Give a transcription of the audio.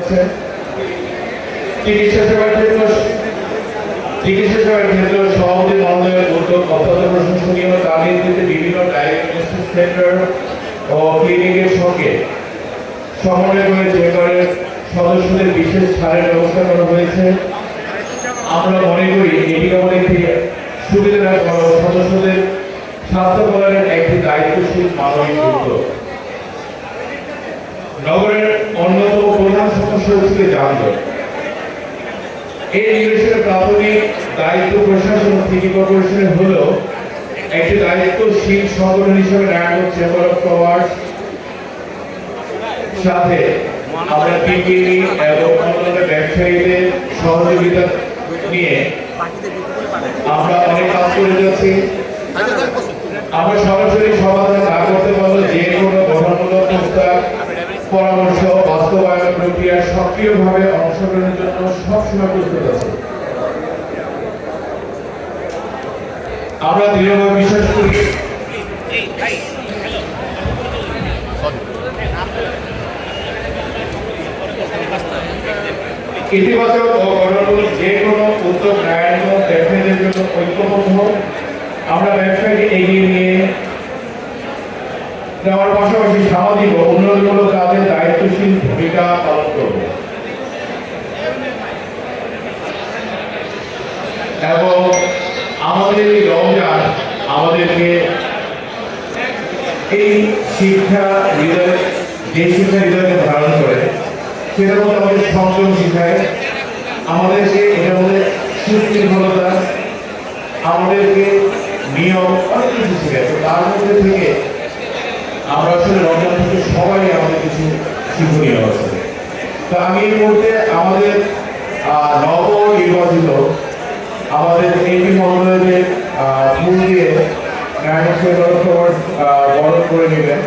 হচ্ছে। চিকিৎসা সেবার ক্ষেত্রে সভাপতি মহোদয়ের উদ্যোগ অত্যন্ত প্রশংসনীয়। তার নেতৃত্বে বিভিন্ন ডায়াগনস্টিক সেন্টার ও ক্লিনিকের সঙ্গে সমন্বয় করে চেম্বারের সদস্যদের বিশেষ ছাড়ের ব্যবস্থা করা হয়েছে। আমরা মনে করি এটি আমাদের সুবিধা সদস্যদের স্বাস্থ্য কল্যাণের একটি দায়িত্বশীল মানবিক উদ্যোগ। নগরের অন্যতম প্রধান সমস্যা হচ্ছে যানজট। এই নির্দেশের প্রাথমিক দায়িত্ব প্রশাসন সিটি কর্পোরেশনের হলেও একটি দায়িত্বশীল সংগঠন হিসেবে নারায়ণগঞ্জ চেম্বার অফ কমার্স সাথে আমরা পিপিই এবং অন্যান্য ব্যবসায়ীদের সহযোগিতা নিয়ে আমরা অনেক কাজ করে যাচ্ছি। আমরা সরাসরি সমাধান না করতে পারলে যে কোনো গঠনমূলক প্রস্তাব পরামর্শ বাস্তবায়ন প্রক্রিয়া সক্রিয়ভাবে অংশগ্রহণের জন্য সবসময় প্রস্তুত আছি। আমরা দৃঢ়ভাবে বিশ্বাস করি ইতিবাচক ও গঠনমূলক যে কোনো উদ্যোগ নারায়ণগঞ্জ ব্যবসায়ীদের জন্য ঐক্যবদ্ধ। আমরা ব্যবসায়ীকে এগিয়ে নিয়ে যাওয়ার পাশাপাশি সামাজিক ও উন্নয়নমূলক কাজে দায়িত্বশীল ভূমিকা পালন করব এবং আমাদের এই রমজান আমাদেরকে এই শিক্ষা হৃদয় যে শিক্ষা হৃদয়কে ধারণ করে সেটার মধ্যে আমাদের সংযম শিখায়, আমাদেরকে এটার মধ্যে সুশৃঙ্খলতা, আমাদেরকে নিয়ম অনেক কিছু শিখায়। তার মধ্যে থেকে আমরা আসলে রমজান থেকে সবাই আমাদের কিছু শিক্ষণীয় আছে। তো আমি এই মুহূর্তে আমাদের নবনির্বাচিত আমাদের এমপি মহোদয়দের ফুল দিয়ে নারায়ণগঞ্জ বরণ করে নেবেন।